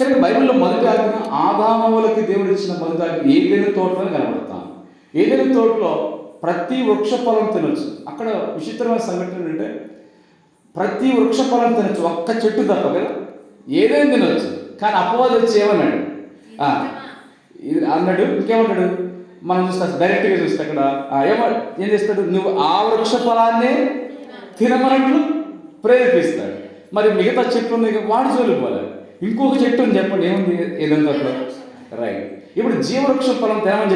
కానీ బైబిల్లో మొదటి ఆజ్ఞ ఆదామవులకి దేవుడు ఇచ్చిన మొదటి ఆజ్ఞ ఏదైనా తోటలో కనబడతాం. ఏదైనా తోటలో ప్రతి వృక్ష ఫలం తినొచ్చు. అక్కడ విచిత్రమైన సంఘటన ఏంటంటే ప్రతి వృక్ష ఫలం తినొచ్చు, ఒక్క చెట్టు తప్ప కదా, ఏదైనా తినొచ్చు. కానీ అపవాది వచ్చి ఏమన్నాడు అన్నాడు, ఇంకేమన్నాడు మనం చూస్తే డైరెక్ట్గా చూస్తే అక్కడ ఏం చేస్తాడు, నువ్వు ఆ వృక్ష ఫలాన్నే తినమన్నట్లు ప్రేరేపిస్తాడు. మరి మిగతా చెట్లు ఉన్నాయి వాడి జోలికి పోలేదు. ఇంకొక చెట్టు అని చెప్పండి, ఏముంది ఏదంతా రైట్. ఇప్పుడు జీవవృక్ష ఫలం తినమని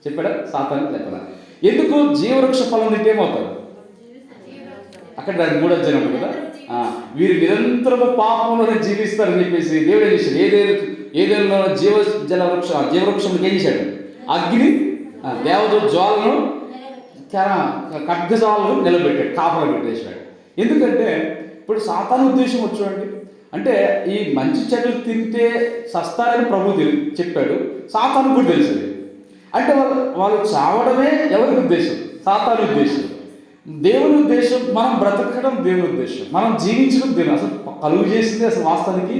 చెప్పాడా సాతాను చెప్పడా? ఎందుకు జీవవృక్ష ఫలం తింటే ఏమవుతాడు? అక్కడ దాని 3వ అధ్యాయం కదా, వీరు నిరంతరము పాపంలోనే జీవిస్తారని చెప్పేసి దేవుడు ఏం చేశాడు, ఏదైనా జీవవృక్షంకి ఏం చేశాడు, అగ్ని దేవదూత జ్వాలను ఖడ్గజాలను నిలబెట్టాడు, కాపలా పెట్టేశాడు. ఎందుకంటే ఇప్పుడు సాతాను ఉద్దేశం వచ్చాడండి, అంటే ఈ మంచి చెట్లు తింటే సస్తారని ప్రభు చెప్పాడు, సాతాను కూడా తెలుసు. అంటే వాళ్ళు చావడమే ఎవరి ఉద్దేశం? సాతాను ఉద్దేశం. దేవుని ఉద్దేశం మనం బ్రతకడం, దేవుని ఉద్దేశం మనం జీవించడం. దేవుని అసలు కలుగు చేసింది అసలు వాస్తవానికి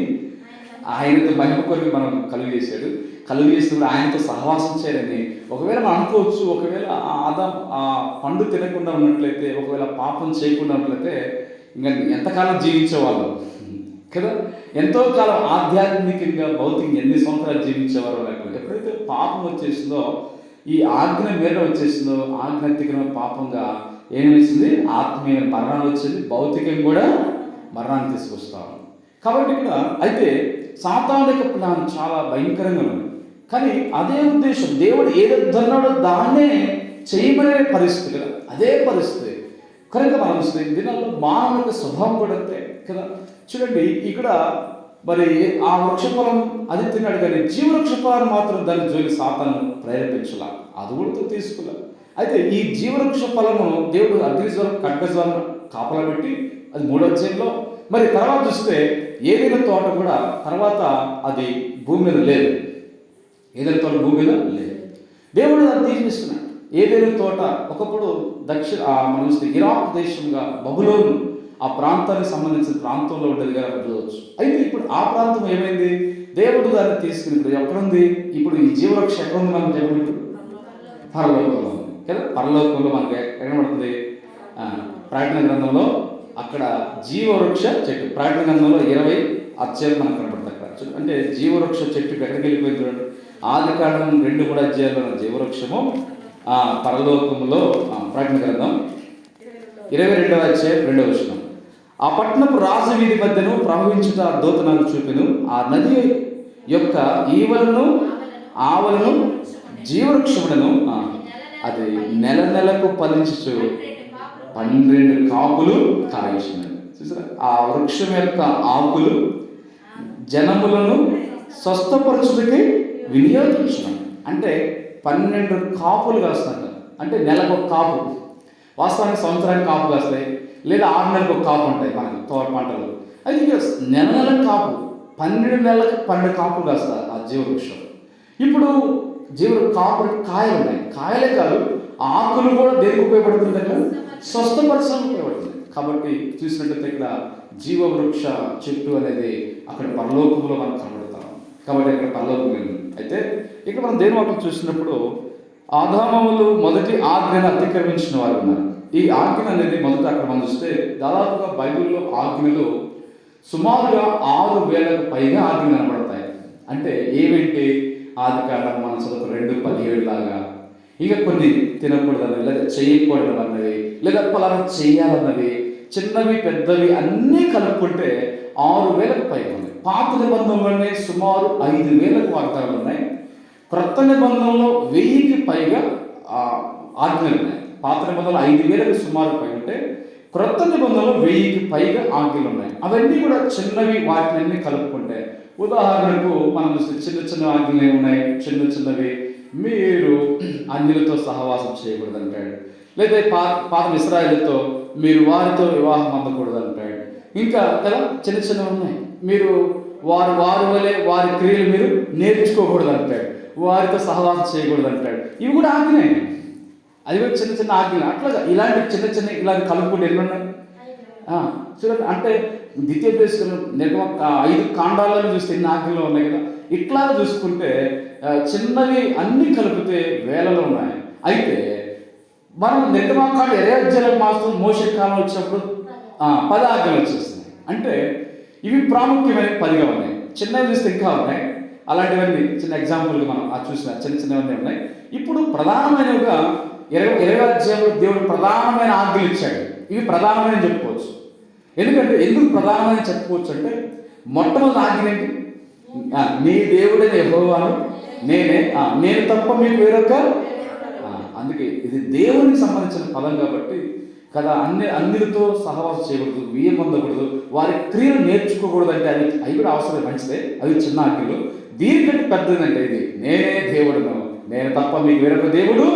ఆయనతో మహిమ కొరకు మనం కలుగు చేశాడు. కలుగు చేసినప్పుడు ఆయనతో సహవాసం చేయాలని ఒకవేళ మనం అనుకోవచ్చు. ఒకవేళ ఆ పండు తినకుండా ఉన్నట్లయితే, ఒకవేళ పాపం చేయకుండా ఉన్నట్లయితే ఇంకా ఎంతకాలం జీవించేవాళ్ళు కదా, ఎంతో కాలం ఆధ్యాత్మికంగా భౌతికంగా ఎన్ని సంవత్సరాలు జీవించేవారు. లేకపోతే ఎప్పుడైతే పాపం వచ్చేసిందో, ఈ ఆజ్ఞ మీద వచ్చేసిందో, ఆజ్ఞాత్మికమైన పాపంగా ఏం వేసింది, ఆత్మీయ మరణం వచ్చింది, భౌతికంగా కూడా మరణాన్ని తీసుకొస్తాం. కాబట్టి ఇక్కడ అయితే సాతాను యొక్క ప్లాన్ చాలా భయంకరంగా ఉంది. కానీ అదే ఉద్దేశం, దేవుడు ఏదన్నాడో దాన్నే చేయమనే పరిస్థితి కదా, అదే పరిస్థితి కనుక మనం దినాల్లో మానవ యొక్క స్వభావం కూడా అంతే కదా. చూడండి ఇక్కడ మరి ఆ వృక్షఫలం అది తిన్నాడు, కానీ జీవవృక్ష ఫలాన్ని మాత్రం దాని జోలి సాతాను ప్రేరేపించాల, అది కూడా తీసుకున్నా. అయితే ఈ జీవవృక్ష ఫలము దేవుడు అగ్నిజ్వరం ఖడ్గజ్వరం కాపలా పెట్టి అది 3వ అధ్యాయంలో. మరి తర్వాత చూస్తే ఏదైనా తోట కూడా తర్వాత అది భూమి మీద లేదు, ఏదైనా తోట భూమి మీద లేదు. దేవుడు అది తీసిస్తున్నాడు. ఏదైనా తోట ఒకప్పుడు మనం చూస్తే ఇరాక్ దేశంగా బబులోను ఆ ప్రాంతానికి సంబంధించిన ప్రాంతంలో ఉండేది కదా చూడవచ్చు. అయితే ఇప్పుడు ఆ ప్రాంతం ఏమైంది, దేవుడు దాన్ని తీసుకుని ఇప్పుడు ఎక్కడుంది, ఇప్పుడు ఈ జీవవృక్ష ఎక్కడుంది మనం చెప్పండి, ఇప్పుడు పరలోకంలో ఉంది కదా. పరలోకంలో మనకి ఎక్కడ పడుతుంది, ప్రకటన గ్రంథంలో అక్కడ జీవవృక్ష చెట్టు, ప్రకటన గ్రంథంలో 20 అధ్యాయాలు మనకు కనపడుతుంది అక్కడ. అంటే జీవవృక్ష చెట్టు ఎక్కడికి వెళ్ళిపోయింది చూడండి. ఆదికాండం 2 అధ్యాయాల్లో జీవవృక్షము పరలోకంలో, ప్రకటన గ్రంథం 22వ అధ్యాయం 2వ వచనం. ఆ పట్టణపు రాజు వీధి మధ్యను ప్రవహించుట దూత నాకు చూపెను. ఆ నది యొక్క ఈవలను ఆవలను జీవవృక్షములను అది నెలకు ఫలించు 12 కాపులు కాయించినది. చూసారా, ఆ వృక్షం యొక్క ఆకులు జనములను స్వస్థపరచుటకి వినియోగించడం. అంటే 12 కాపులు కాస్తున్నట్టు, అంటే నెలకు ఒక కాపు. వాస్తవానికి సంవత్సరానికి కాపు కాస్తాయి, లేదా 6 నెలలకు ఒక కాపు ఉంటాయి మనకి తోట పంటలు. అయితే ఇక నెలకు కాపు, 12 నెలలకు 12 కాపులు కాస్తారు ఆ జీవవృక్షం. ఇప్పుడు కాపు కాయలు ఉన్నాయి, కాయలే కాదు ఆకులు కూడా దేనికి ఉపయోగపడుతుంది అంటే స్వస్థపరచడానికి ఉపయోగపడుతుంది. కాబట్టి చూసినట్లయితే ఇక్కడ జీవవృక్ష చెట్టు అనేది అక్కడ పరలోకంలో మనం కనబడతాం. కాబట్టి ఇక్కడ పరలోకం వెళ్ళింది. అయితే ఇక్కడ మనం దేని వాక్యం చూసినప్పుడు ఆదామవులు మొదటి ఆజ్ఞను అతిక్రమించిన వారు ఉన్నారు. ఈ ఆజ్ఞ అనేది మొదట అక్కడ మనం చూస్తే దాదాపుగా బైబిల్లో ఆజ్ఞలు సుమారుగా 6,000కు పైగా ఆజ్ఞలు కనబడతాయి. అంటే ఏమిటి, ఆదికాండం మనం చదువు 2:17 లాగా, ఇక కొన్ని తినకూడదన్నవి, లేదా చేయకూడదన్నవి, లేదా పలానా చేయాలన్నవి, చిన్నవి పెద్దవి అన్నీ కలుపుకుంటే 6,000కు పైగా ఉన్నాయి. పాత నిబంధనలోనే సుమారు 5,000కు వాగ్దానాలు ఉన్నాయి. క్రొత్త నిబంధనలో 1000కి పైగా ఆజ్ఞలు ఉన్నాయి. పాత నిబంధనలు 5,000కు సుమారు పై ఉంటే క్రొత్త నిబంధనలో 1000కి పైగా ఆజ్ఞలు ఉన్నాయి. అవన్నీ కూడా చిన్నవి, వాటిని కలుపుకుంటే ఉదాహరణకు మనం చిన్న ఆజ్ఞలు ఏమున్నాయి, చిన్నవి మీరు అన్యులతో సహవాసం చేయకూడదు అంటాడు. లేదా పాత ఇశ్రాయేలుతో మీరు వారితో వివాహం అందకూడదు అంటాడు. ఇంకా కదా చిన్నవి ఉన్నాయి, మీరు వారి వలె వారి క్రియలు మీరు నేర్చుకోకూడదు అంటాడు, వారితో సహవాసం చేయకూడదు అంటాడు. ఇవి కూడా ఆజ్ఞనే, అది కూడా చిన్న ఆజ్ఞలు. అట్లాగా ఇలాంటి చిన్న ఇలాంటి కలుపుకుంటే ఎన్ని ఉన్నాయి చూడండి. అంటే ద్వితీయోపదేశం నిర్గమ 5 కాండాలను చూస్తే ఎన్ని ఆజ్ఞలు ఉన్నాయి కదా, ఇట్లా చూసుకుంటే చిన్నవి అన్నీ కలిపితే వేలలో ఉన్నాయి. అయితే మనం నిర్గమకాండ 20 మాసం మోషే కాలం వచ్చినప్పుడు 10 ఆజ్ఞలు వచ్చేస్తున్నాయి. అంటే ఇవి ప్రాముఖ్యమైన 10గా ఉన్నాయి. చిన్నవి చూస్తే ఇంకా ఉన్నాయి. అలాంటివన్నీ చిన్న ఎగ్జాంపుల్గా మనం చూసిన చిన్నవన్నీ ఉన్నాయి. ఇప్పుడు ప్రధానమైనవిగా 20 అధ్యాయంలో దేవుడు ప్రధానమైన ఆజ్ఞలు ఇచ్చాడు. ఇవి ప్రధానమైన చెప్పుకోవచ్చు. ఎందుకు ప్రధానమైన చెప్పుకోవచ్చు అంటే, మొట్టమొదటి ఆజ్ఞ ఏంటి? నీ దేవుడైన యెహోవాను నేను తప్ప మీకు వేరొక. అందుకే ఇది దేవునికి సంబంధించిన పదం కాబట్టి కదా, అన్నిటితో సహవాసం చేయకూడదు, బియ్యం పొందకూడదు, వారి క్రియలు నేర్చుకోకూడదు. అంటే అవి కూడా అవసరం, మంచిదే, అవి చిన్న ఆజ్ఞలు. దీనికంటే పెద్దదంటే ఇది నేనే దేవుడును, నేను తప్ప మీకు వేరొక దేవుడు.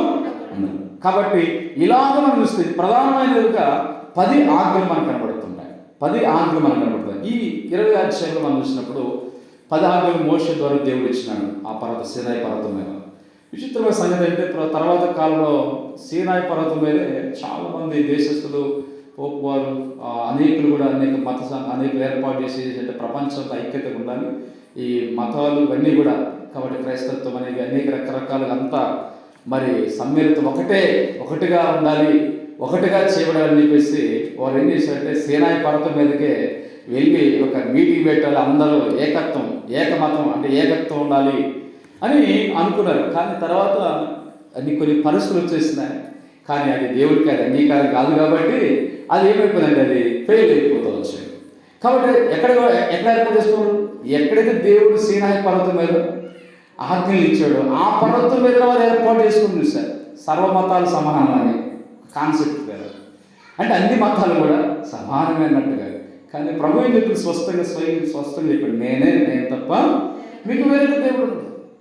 కాబట్టి ఇలాగ మనం చూస్తే ప్రధానమైనదిగా 10 ఆజ్ఞలు మనకు కనబడుతుంటాయి. 10 ఆజ్ఞలు మనకు కనబడుతాయి. ఈ 20 అధ్యాయంలో మనం చూసినప్పుడు 10 ఆజ్ఞలు మోషే ద్వారా దేవుడు ఇచ్చినాడు ఆ పర్వతం, సీనాయి పర్వతం మీద. విచిత్రమైన సంగతి అంటే తర్వాత కాలంలో సీనాయి పర్వతం మీదే చాలామంది దేశస్తులు, పోపు వారు, అనేకులు కూడా అనేకలు ఏర్పాటు చేసి అంటే ప్రపంచంతో ఐక్యతగా ఉండాలి ఈ మతాలు ఇవన్నీ కూడా. కాబట్టి క్రైస్తత్వం అనేవి అనేక రకరకాలుగా అంతా మరి సమ్మిళితం ఒకటిగా ఉండాలి, ఒకటిగా చేయబడాలని చెప్పేసి వారు ఏం చేశారంటే సీనాయి పర్వతం మీదకే వెళ్ళి ఒక మీటింగ్ పెట్టాలి, అందరూ ఏకమతం అంటే ఏకత్వం ఉండాలి అని అనుకున్నారు. కానీ తర్వాత కొన్ని పరిస్థితులు వచ్చేసినాయి. కానీ అది దేవుడికి అది అంగీకారం కాదు కాబట్టి అది ఏమైపోయిందంటే అది ఫెయిల్ అయిపోతూ వచ్చింది. కాబట్టి ఎక్కడ ఏర్పాటు చేసుకోవాలి? ఎక్కడైతే దేవుడు సీనాయి పర్వతం మీద ఆజ్ఞలు ఇచ్చాడు ఆ పర్వతం మీద వారు ఏర్పాటు చేసుకుని చూశారు. సర్వమతాలు సమానం అని కాన్సెప్ట్ వేరు, అంటే అన్ని మతాలు కూడా సమానమైనట్టుగా. కానీ ప్రభు ఏం చెప్పి స్పష్టంగా చెప్పాడు, నేను తప్ప మీకు వేరే దేవుడు.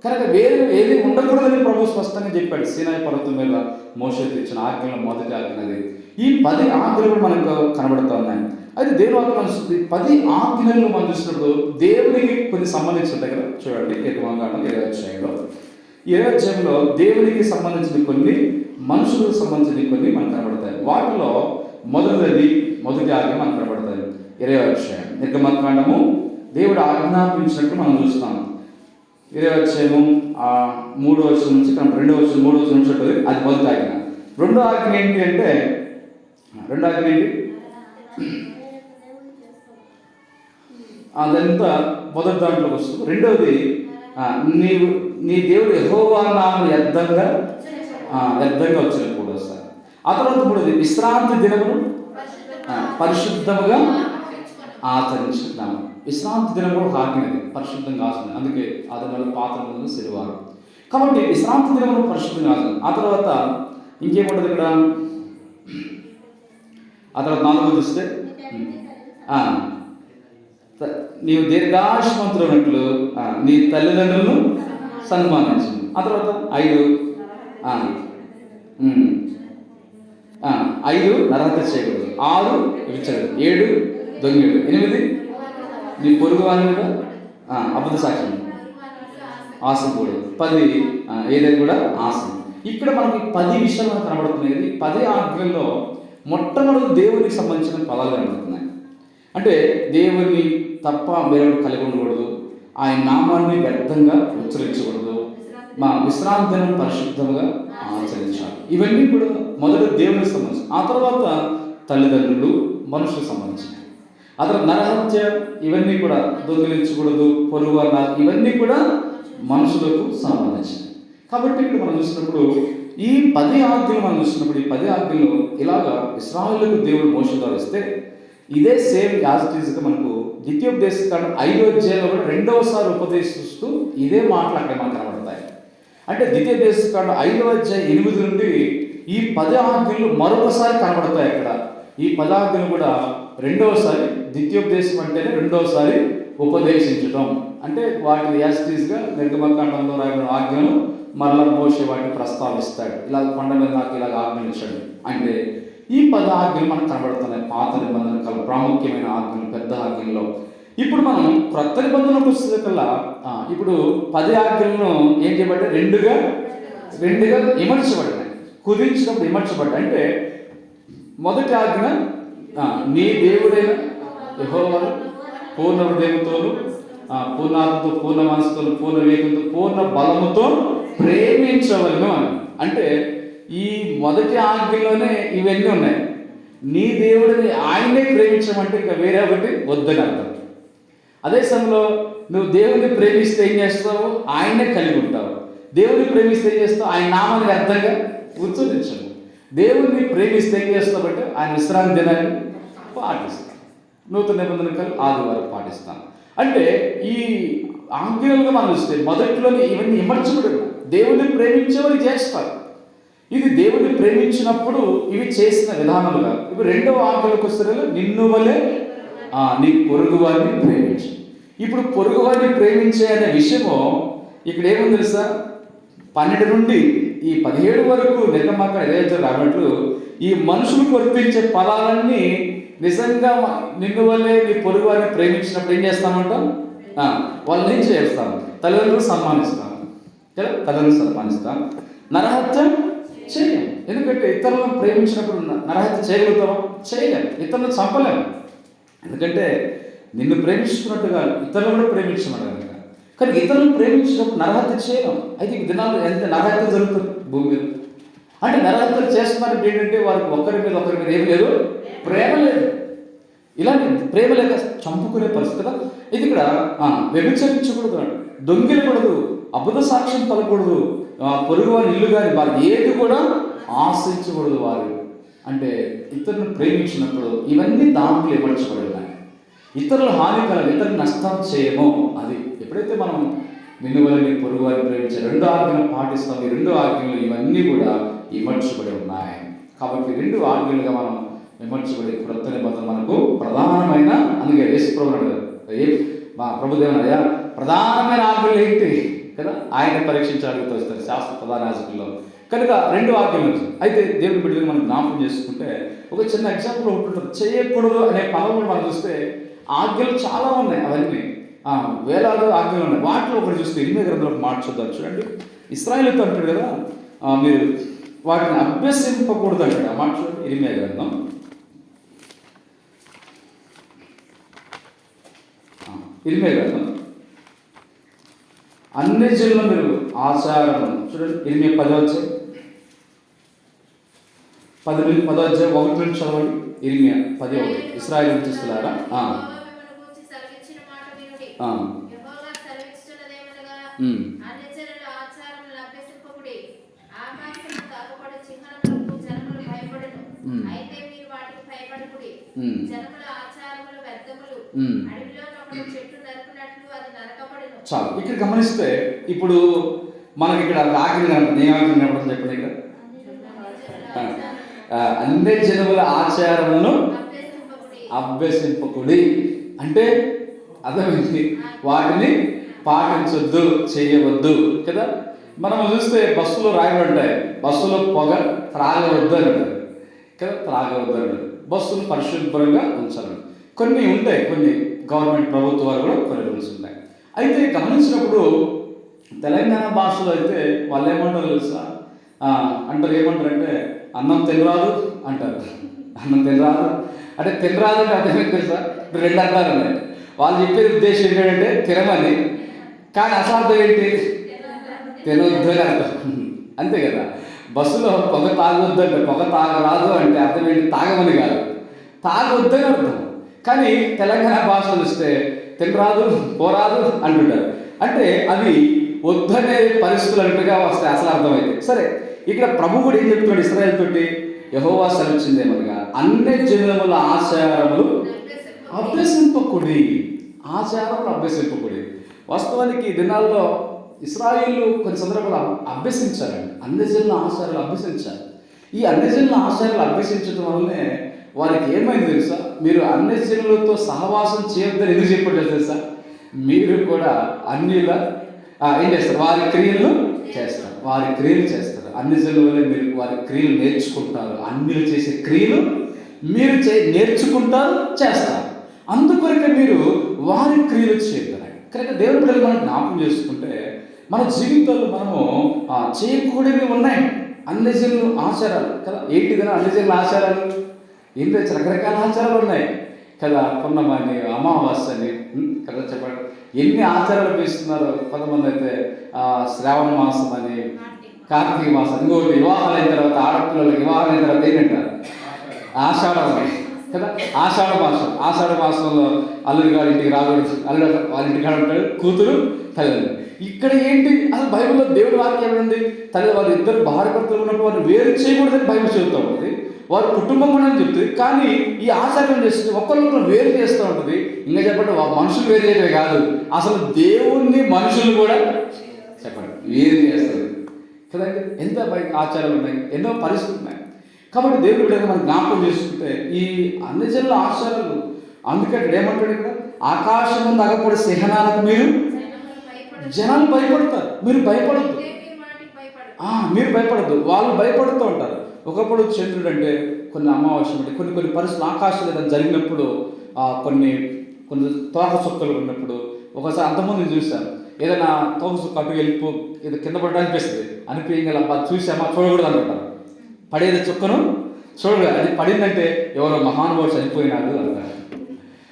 కనుక వేరే ఏది ఉండకూడదని ప్రభు స్పష్టంగా చెప్పాడు. సీనాయి పర్వతం మీద మోషేకి ఇచ్చిన ఆజ్ఞలు మొదటి ఆజ్ఞది. ఈ 10 ఆజ్ఞలు మనకు కనబడుతూ ఉన్నాయి. అయితే దేవుని వాక్యం మనం 10 ఆజ్ఞలను మనం చూసినప్పుడు దేవునికి కొన్ని సంబంధించి ఉంటాయి కదా. చూడండి, 20 అధ్యాయంలో దేవునికి సంబంధించిన కొన్ని, మనుషులకు సంబంధించిన కొన్ని మనకు కనబడతాయి. వాటిలో మొదటి ఆజ్ఞ మనకు కనబడతాయి. 20 అధ్యాయం నిర్గమకాండము దేవుడు ఆజ్ఞాపించినట్టు మనం చూస్తాం. 20 అధ్యాయము 3వ వచనం నుంచి 2వ వచనం 3వ వచనం నుంచి ఉంటుంది. అది మొదటి ఆజ్ఞ. రెండో ఆజ్ఞ ఏంటి? అదంతా మొదటి దాంట్లోకి వస్తుంది. రెండవది నీ దేవుడు యెహోవా నామమును వ్యర్థంగా వచ్చినప్పుడు వస్తారు. ఆ తర్వాత మూడోది విశ్రాంతి దినమును పరిశుద్ధముగా ఆచరించుకున్నాము. విశ్రాంతి దినం కూడా ఆజ్ఞది, పరిశుద్ధంగా ఆచరణ. అందుకే ఆదివారం పాత్రలను శనివారం. కాబట్టి విశ్రాంతి దినమును పరిశుద్ధంగా ఆచరణ. ఆ తర్వాత ఇంకేముంటుంది ఇక్కడ? ఆ తర్వాత 4వ చూస్తే నీవు దీర్ఘాయుష్మంతులు ఉన్నట్లు నీ తల్లిదండ్రులను సన్మానించు. ఆ తర్వాత 5 నరహత్య చేయకూడదు, 6 విచ్చడు, 7 దొంగడు, 8 నీ పొరుగు వాని మీద అబద్ధ సాక్ష్యం ఆశకూడదు, 10 ఏదైనా కూడా ఆశం. ఇక్కడ మనకి 10 విషయాలు మనకు కనబడుతున్నాయి. 10 ఆజ్ఞల్లో మొట్టమొదటి దేవునికి సంబంధించిన పదాలు కనబడుతున్నాయి. అంటే దేవుని తప్ప వేరొకటి కలిగి ఉండకూడదు, ఆయన నామాన్ని వ్యర్థంగా ఉచ్చరించకూడదు, మా విశ్రాంతిని పరిశుద్ధంగా ఆచరించాలి. ఇవన్నీ కూడా మొదట దేవునికి సంబంధించి. ఆ తర్వాత తల్లిదండ్రులు, మనుషులకు సంబంధించినవి. ఆ తర్వాత నరహత్య, ఇవన్నీ కూడా దొంగిలించకూడదు, పొరుగు ఇవన్నీ కూడా మనుషులకు సంబంధించినవి. కాబట్టి ఇక్కడ మనం చూసినప్పుడు ఈ 10 ఆజ్ఞలు మనం చూసినప్పుడు ఈ 10 ఆజ్ఞలు ఇలాగా ఇశ్రాయేలుకు దేవుడు మోషే ద్వారా ఇస్తే ఇదే సేమ్ యాజిటీస్గా మనకు ద్వితీయోపదేశకాండం 5వ అధ్యాయంలో కూడా రెండవసారి ఉపదేశిస్తూ ఇదే మాటలు అక్కడ మనకు కనబడతాయి. అంటే ద్వితీయోపదేశకాండం 5వ అధ్యాయం 8 నుండి ఈ 10 ఆజ్ఞలు మరొకసారి కనబడతాయి. అక్కడ ఈ 10 ఆజ్ఞలు కూడా రెండవసారి, ద్వితీయోపదేశం అంటేనే రెండవసారి ఉపదేశించడం. అంటే వాటిని యాజిటీస్గా నిర్గమకాండంలో రాయబడిన ఆజ్ఞలు మరలా మోషే వాటిని ప్రస్తావిస్తాడు. ఇలా కొండ మీద నాకు ఇలాగ ఆజ్ఞలించాడు. అంటే ఈ 10 ఆజ్ఞలు మనకు కనబడుతున్నాయి. పాత నిబంధన ప్రాముఖ్యమైన ఆజ్ఞలు, పెద్ద ఆజ్ఞల్లో. ఇప్పుడు మనం క్రొత్త నిబంధనకు వస్తే కల్లా ఇప్పుడు 10 ఆజ్ఞలను ఏం చేయబడ్డాయి? రెండుగా విమర్శపడ్డాయి. కుదించినప్పుడు విమర్శపడ్డాయి. అంటే మొదటి ఆజ్ఞ నీ దేవుడైన యెహోవాను పూర్ణ హృదయంతోను, పూర్ణాత్మతో, పూర్ణ మనసుతో, పూర్ణ వివేకంతో, పూర్ణ బలముతో ప్రేమించవలను అని. అంటే ఈ మొదటి ఆజ్ఞలోనే ఇవన్నీ ఉన్నాయి. నీ దేవుడిని ఆయనే ప్రేమించమంటే ఇంకా వేరే ఒకటి వద్దని అర్థం. అదే సమయంలో నువ్వు దేవుడిని ప్రేమిస్తే ఏం చేస్తావు? ఆయనే కలిగి ఉంటావు. దేవుడిని ప్రేమిస్తే ఏం చేస్తావు? ఆయన నామాన్ని అర్థంగా ఉచ్చరించవు. దేవుడిని ప్రేమిస్తే ఏం చేస్తావంటే ఆయన విశ్రాంతి దినాన్ని పాటిస్తాం. నూతన నిబంధన ఆదివారం పాటిస్తాం. అంటే ఈ ఆజ్ఞలుగా మనం చూస్తే మొదట్లోనే ఇవన్నీ ఇమర్చబడి ఉన్నాయి. దేవుడిని ప్రేమించేవారు చేస్తారు. ఇది దేవుడిని ప్రేమించినప్పుడు ఇవి చేసిన విధానాలుగా. ఇప్పుడు రెండవ ఆజ్ఞలకు వస్తే నిన్ను వలె నీ పొరుగు వారిని ప్రేమించు. ఇప్పుడు పొరుగు వారిని ప్రేమించే అనే విషయము ఇక్కడ ఏముంది తెలుసా? 12 నుండి ఈ 17 వరకు నిర్గమాకాండ 25 రానట్లు ఈ మనుషులకు వర్తించే ఫలాలన్నీ నిజంగా నిన్ను వల్లే నీ పొరుగు వారిని ప్రేమించినప్పుడు ఏం చేస్తామంటాం? వాళ్ళని ఏం చేస్తాం? తల్లిదండ్రులు సన్మానిస్తాం కదా, తల్లిదండ్రులు సన్మానిస్తాం. నరహత్య చేయం. ఎందుకంటే ఇతరులను ప్రేమించినప్పుడు నరహత్య చేయగలుగుతామా? చేయలేము. ఇతరులను చంపలేము. ఎందుకంటే నిన్ను ప్రేమించుకున్నట్టుగా ఇతరులను కూడా ప్రేమించమన్నారు కనుక. కానీ ఇతరులను ప్రేమించినప్పుడు నరహత్య చేయలేం. అయితే ఈ దినాల్లో ఎంత నరహత్య జరుగుతుంది భూమి మీద. అంటే నరహత్యలు చేస్తున్నారంటే ఏంటంటే వారికి ఒకరి మీద ఏమి లేదు, ప్రేమ లేదు. ఇలాంటి ప్రేమ లేక చంపుకునే పరిస్థితి కదా. ఇది ఇక్కడ వ్యభిచరించకూడదు, దొంగిలకూడదు, అబద్ధ సాక్ష్యం పలకూడదు, పొరుగు వారి ఇల్లు కానీ వారు ఏది కూడా ఆశించకూడదు. వారు అంటే ఇతరులను ప్రేమించినప్పుడు ఇవన్నీ దాంట్లో ఇవ్వబడి ఉన్నాయి. ఇతరుల హానికరం, ఇతరులు నష్టం చేయమో అది. ఎప్పుడైతే మనం నిన్ను వల్ల నీ పొరుగు వారిని ప్రేమించే 2 ఆజ్ఞలు పాటిస్తాం, ఈ 2 ఆజ్ఞలు ఇవన్నీ కూడా ఇమర్చబడి ఉన్నాయి. కాబట్టి 2 ఆజ్ఞలుగా మనం విమర్శపడి క్రొత్త నిబంధన మనకు ప్రధానమైన, అందుకే యేసు ప్రభువు మా ప్రభుదేవనయ్యా ప్రధానమైన ఆజ్ఞలు ఏంటి కదా, ఆయన పరీక్షించడానికి వస్తారు శాస్త్ర ప్రధాన యాజకుల్లో. కనుక 2 ఆజ్ఞలు వచ్చాయి. అయితే దేవుని బిడ్డలు మనం జ్ఞాపకం చేసుకుంటే ఒక చిన్న ఎగ్జాంపుల్ ఉంటుంటుంది. చేయకూడదు అనే పదవులు మనం చూస్తే ఆజ్ఞలు చాలా ఉన్నాయి. అవన్నీ వేలాది ఆజ్ఞలు ఉన్నాయి. వాటిలో ఒకటి చూస్తే ఇర్మియా గ్రంథంలో మాట చూద్దాం. చూడండి, ఇశ్రాయేలుతో అంటాడు కదా, మీరు వాటిని అభ్యసింపకూడదు అంటాడు. ఆ మాట చూడండి, ఇర్మియా గ్రంథం అన్ని జిల్లా మీరు ఆచారం చూడండి. 10 అధ్యాయం 1 నుంచి చదవండి. 10 ఇశ్రాయేలు చూస్తున్నారా? చాలు. ఇక్కడ గమనిస్తే ఇప్పుడు మనకి ఇక్కడ ఆజ్ఞ చెప్పండి. ఇక్కడ అన్ని జనముల ఆచారములను అభ్యసింపకుడి అంటే అర్థమైంది, వాటిని పాటించొద్దు, చేయవద్దు కదా. మనం చూస్తే బస్సులో రాయబడి ఉంటాయి, బస్సులో పొగ త్రాగవద్దు అని అంటారు కదా, త్రాగవద్దు అంటారు. బస్సులు పరిశుభ్రంగా ఉంచాలి. కొన్ని ఉంటాయి, కొన్ని గవర్నమెంట్ ప్రభుత్వాలు కూడా కొన్ని రూల్స్ ఉన్నాయి. అయితే గమనించినప్పుడు తెలంగాణ భాషలో అయితే వాళ్ళు ఏమంటారు తెలుసా? అంటారు, ఏమంటారంటే అన్నం తినరాదు అంటారు. అన్నం తినరాదు అంటే తినరాదు అంటే అర్థం ఏంటి తెలుసా? 2 అర్థాలు ఉన్నాయి. వాళ్ళు చెప్పే ఉద్దేశం ఏంటంటే తినమని, కానీ అసార్థం ఏంటి? తినవద్దు అని అర్థం. అంతే కదా. బస్సులో పొగ తాగొద్దు అంటే పొగ తాగరాదు అంటే అర్థం ఏంటి? తాగమని కాదు, తాగొద్దు అని అర్థం. కానీ తెలంగాణ భాషలో చూస్తే తినరాదు, పోరాదు అంటుంటారు. అంటే అవి వద్దనే పరిస్థితులు అంటుగా వస్తాయి అసలు అర్థమైతే. సరే, ఇక్కడ ప్రభు కూడా ఏం చెప్తున్నాడు ఇశ్రాయేలు తోటి? యెహోవా సెలవిచ్చిందేమనగా అన్ని జనముల ఆచారములు అభ్యసింపకుడి. ఆచారములు అభ్యసింపకుడి. వాస్తవానికి ఈ దినాల్లో ఇశ్రాయేలు కొన్ని సందర్భాలు అభ్యసించారండి. అన్ని జనుల ఆచారాలు అభ్యసించారు. ఈ అన్ని జనుల ఆచారాలు అభ్యసించడం వల్లనే వారికి ఏమైంది తెలుసా? మీరు అన్ని జనులతో సహవాసం చేయొద్దని ఎందుకు చెప్పట్లేదు తెలుసా? మీరు కూడా అన్నిలా ఏం చేస్తారు? వారి క్రియలు చేస్తారు, వారి క్రియలు చేస్తారు. అన్ని జనుల వల్ల మీరు వారి క్రియలు నేర్చుకుంటారు. అన్నిలు చేసే క్రియలు మీరు నేర్చుకుంటారు, చేస్తారు. అందుకొరకే మీరు వారి క్రియలు చేయగలరు. కనుక దేవుడి పిల్లలు మనం జ్ఞాపకం చేసుకుంటే మన జీవితాల్లో మనము చేయకూడనివి ఉన్నాయి. అన్ని జనుల ఆచారాలు కదా. ఏంటి కదా అన్ని జనుల ఆచారాలు? ఏంటో రకరకాల ఆచారాలు ఉన్నాయి. కదా, పున్నమని, అమావాస్య అని కదా చెప్పండి. ఎన్ని ఆచారాలు వేస్తున్నారు. కొంతమంది అయితే శ్రావణ మాసం అని, కార్తీక మాసం, ఇంకోటి వివాహాలైన తర్వాత ఆడపిల్లలకి వివాహాలైన తర్వాత ఏంటంటారు ఆషాఢం కదా, ఆషాఢ మాసంలో అల్లుడి గారి ఇంటికి రాకూడదు, అల్లుడు వాళ్ళ ఇంటికి ఉంటాడు, కూతురు తల్లిదండ్రులు. ఇక్కడ ఏంటి అసలు బైబిల్లో దేవుడి వాక్యం ఏమైంది? వారు ఇద్దరు భార్య భర్తలు ఉన్నప్పుడు వారిని వేరు చేయకూడదని బైబిల్ చెబుతూ ఉంటుంది. వారు కుటుంబం కూడా అని చెప్తుంది. కానీ ఈ ఆచారం చేస్తుంది ఒకరికొకరు వేరు చేస్తూ ఉంటుంది. ఇంకా చెప్పండి, మనుషులు వేరు చేయడమే కాదు, అసలు దేవుణ్ణి మనుషులు కూడా చెప్పండి వేరు చేస్తుంది కదండి. ఎంత ఆచారాలు ఉన్నాయి, ఎన్నో పరిస్థితులు ఉన్నాయి. కాబట్టి దేవుడు కూడా మనం జ్ఞాపకం చేసుకుంటే ఈ అన్ని జనుల ఆచారాలు, అందుకే ఇక్కడ ఏమంటాడు, ఇక్కడ ఆకాశం తగ్గపడే సింహనాలకు మీరు జనాలు భయపడతారు, మీరు భయపడద్దు, మీరు భయపడద్దు, వాళ్ళు భయపడుతూ ఉంటారు. ఒకప్పుడు చంద్రుడు అంటే కొన్ని అమావాస్య అంటే కొన్ని పరిస్థితులు ఆకాశం ఏదైనా జరిగినప్పుడు కొన్ని తోక చుక్కలు ఉన్నప్పుడు ఒకసారి అంతమంది చూశాను. ఏదైనా తోక చుక్క అటు వెళ్ళిపో ఏదో కింద పడడం అనిపించగల చూసామా చూడకూడదు అనుకుంటారు. పడేది చుక్కను చూడలేదు, అది పడిందంటే ఎవరో మహానుభావుడు చనిపోయినాడు అంటారు,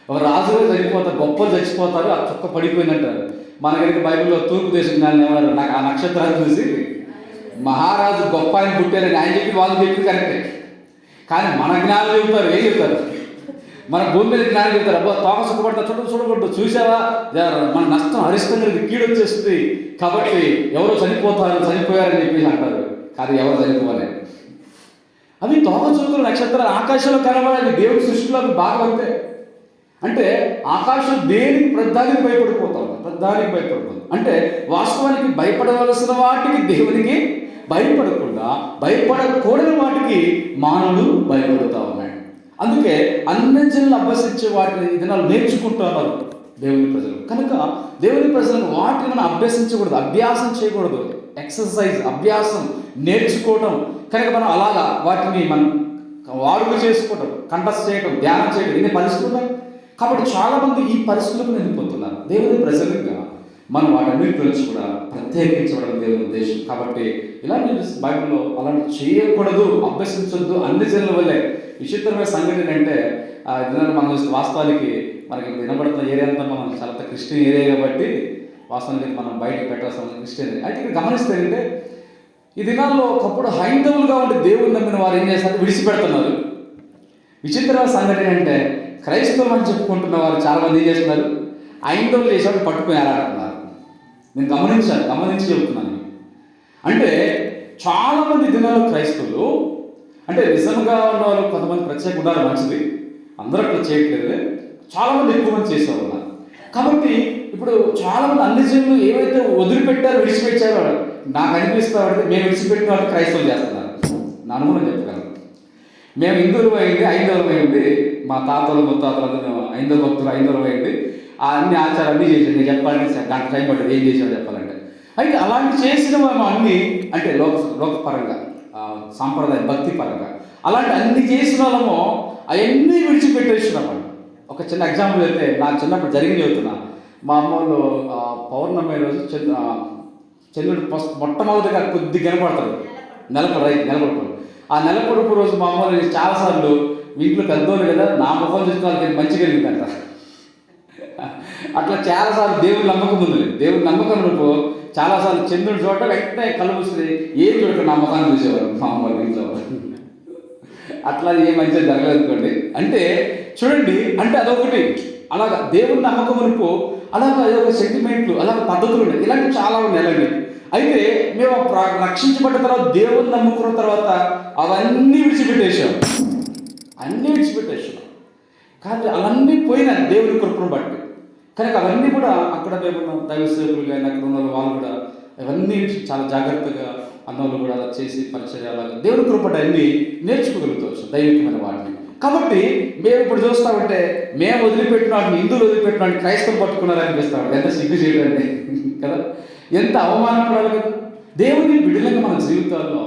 ఒక రాజుగా చనిపోతారు, గొప్పలు చచ్చిపోతారు, ఆ చుక్క పడిపోయిందంటారు. మన కనుక బైబిల్లో తూర్పు దేశం జ్ఞానం ఎవరు నాకు ఆ నక్షత్రాలు చూసి మహారాజు గొప్ప ఆయన పుట్టారని ఆయన చెప్పి వాళ్ళు చెప్పి కరెక్టే. కానీ మన జ్ఞానం చెబుతారు, ఏం చెప్తారు, మన భూమి మీద జ్ఞానం చెబుతారు, అబ్బా తోక సుఖపడతా చూడకూడదు చూసావా, మన నష్టం హరిస్తుంది, కీడు వచ్చేస్తుంది, కాబట్టి ఎవరో చనిపోయారని చెప్పేసి అంటారు. కానీ ఎవరు చనిపోలేదు. అవి తోక చుక్కలు నక్షత్రాలు ఆకాశంలో కనబడాలి, దేవుడి సృష్టిలో అవి బాగా ఉంటాయి. అంటే ఆకాశం దేనికి ప్రధానికి భయపడిపోతాం, అంటే వాస్తవానికి భయపడవలసిన వాటికి దేవునికి భయపడకుండా భయపడకూడని వాటికి మానవులు భయపడుతూ ఉన్నాడు. అందుకే అన్ని జనులు అభ్యసించే వాటిని దినాలు నేర్చుకుంటున్నారు దేవుని ప్రజలు. కనుక దేవుని ప్రజలను వాటిని మనం అభ్యసించకూడదు, అభ్యాసం చేయకూడదు, ఎక్సర్సైజ్ అభ్యాసం నేర్చుకోవటం. కనుక మనం అలాగా వాటిని మనం వాడుక చేసుకోవటం, కంఠస్థ చేయటం, ధ్యానం చేయటం, ఇన్ని పరిస్థితులు ఉన్నాయి. కాబట్టి చాలామంది ఈ పరిస్థితులకు నిండిపోతున్నారు. దేవుని ప్రజలుగా మనం వాటన్నిటి గురించి కూడా ప్రత్యేకించబడడం దేవుని ఉద్దేశం. కాబట్టి ఇలాంటి బైబిల్లో అలాంటి చేయకూడదు, అభ్యసించొద్దు అన్ని జనుల వల్లే. విచిత్రమైన సంఘటన అంటే దినాలు మనం చూస్తే వాస్తవానికి మనకి వినబడుతున్న ఏరియా అంతా మనం చాలా క్రిస్టియన్ ఏరియా కాబట్టి వాస్తవానికి మనం బయటకు పెట్టాల్సిన క్రిస్టియన్. అయితే ఇక్కడ గమనిస్తే అంటే ఈ దినాల్లో ఒకప్పుడు హైందవులుగా ఉండే దేవుని నమ్మిన వారు ఏం చేస్తారు, విడిచిపెడుతున్నారు. విచిత్రమైన సంఘటన అంటే క్రైస్తవులు అని చెప్పుకుంటున్న వారు చాలామంది ఏం చేస్తున్నారు, హైందవులు చేసేవాళ్ళు పట్టుకుని ఆడుతున్నారు. నేను గమనించి చెబుతున్నాను. అంటే చాలామంది దినాలు క్రైస్తవులు అంటే నిజంగా ఉన్న వాళ్ళు కొంతమంది ప్రత్యేక ఉండాలి, మంచిది, అందరూ అట్లా చేయట్లేదు, చాలామంది ఎక్కువ మంది చేసేవాళ్ళు. కాబట్టి ఇప్పుడు చాలామంది అన్ని జనులు ఏవైతే వదిలిపెట్టారో విడిచిపెట్టారో నాకు అనిపిస్తామంటే మేము విడిచిపెట్టిన వాళ్ళు క్రైస్తవులు చేస్తున్నారు. నా అనుమానం చెప్పగలను. మేము హిందువులు అయింది, ఐందవులమైంది, మా తాతలు ముత్తాతలు మేము ఐందవ భక్తులు ఐందవులమైంది, ఆ అన్ని ఆచారాన్ని చేసాడు. నేను చెప్పాలంటే గంట టైం పట్టదు ఏం చేసాడో చెప్పాలంటే. అయితే అలాంటి చేసిన మేము అన్ని అంటే లోకపరంగా సాంప్రదాయ భక్తి పరంగా అలాంటి అన్ని చేసిన వాళ్ళము అవన్నీ విడిచిపెట్టేస్తున్నామండి. ఒక చిన్న ఎగ్జాంపుల్ అయితే నాకు చిన్నప్పుడు జరిగింది చెబుతున్నా. మా అమ్మ వాళ్ళు పౌర్ణమి రోజు చంద్రుడు మొట్టమొదటిగా కొద్దిగా కనపడతాడు, నెలకొడుపు. ఆ నెలకొడుపు రోజు మా అమ్మ వాళ్ళు చాలాసార్లు ఇంట్లో పెద్దోళ్ళు కదా నా ముఖం చూసిన వాళ్ళకి మంచి కలిగిందంట. అట్లా చాలాసార్లు దేవుని నమ్మకం ఉంది, దేవుని నమ్మకం నువ్వు చాలాసార్లు చంద్రుడు చూడటం వెంటనే కళ్ళు మూస్తుంది, ఏం చూడక నా ముఖాన్ని చూసేవారు మా అమ్మ వాళ్ళు ఇంట్లో. అట్లా ఏ మంచిగా జరగలేదు అనుకోండి. అంటే చూడండి, అంటే అదొకటి అలాగా దేవుని నమ్మకం అనుకో, అలాగా అదొక సెంటిమెంట్లు, అలాగ పద్ధతులు ఉన్నాయి, ఇలాంటివి చాలా ఉన్నాయండి. అయితే మేము రక్షించబడ్డ తర్వాత దేవుని నమ్ముకున్న తర్వాత అవన్నీ విడిచిపెట్టేసాం. కానీ అవన్నీ పోయినా దేవుని కృపను బట్టి. కనుక అవన్నీ కూడా అక్కడ మేము దైవ సేవకులు కానీ అక్కడ ఉన్న వాళ్ళు కూడా అవన్నీ చాలా జాగ్రత్తగా అన్నోళ్ళు కూడా అలా చేసి పరిచయాలు దేవుని కృపట అన్నీ నేర్చుకోగలుగుతావచ్చు దైవికమైన వాటిని. కాబట్టి మేము ఇప్పుడు చూస్తామంటే మేము వదిలిపెట్టిన వాటిని, హిందువులు వదిలిపెట్టిన వాటిని క్రైస్తవులు పట్టుకున్నారని అనిపిస్తాం. ఎంత సిగ్గు చేయడండి కదా, ఎంత అవమానపడాలి కదా దేవుని బిడ్డలంగా మన జీవితాల్లో.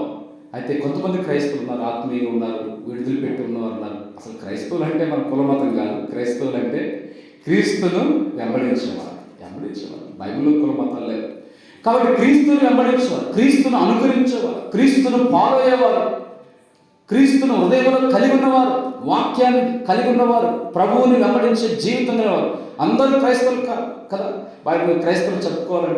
అయితే కొంతమంది క్రైస్తవులు ఉన్నారు, ఆత్మీయులు ఉన్నారు, విడుదల పెట్టి ఉన్నవారు ఉన్నారు. అసలు క్రైస్తవులు అంటే మన కులమతం కాదు, క్రైస్తవులు అంటే క్రీస్తును వెంబడించేవారు. బైబిల్లో కులమతాలు లేదు. కాబట్టి క్రీస్తును వెంబడించేవారు, క్రీస్తును అనుకరించేవారు, క్రీస్తును ఫాలో అయ్యేవారు. క్రీస్తును హృదయంలో కలిగి ఉన్నవారు, వాక్యాన్ని కలిగి ఉన్నవారు, ప్రభువుని వెంబడించే జీవితం గలవారు అందరూ క్రైస్తవులు కదా. వారిని క్రైస్తవులు చెప్పుకోవాలంటే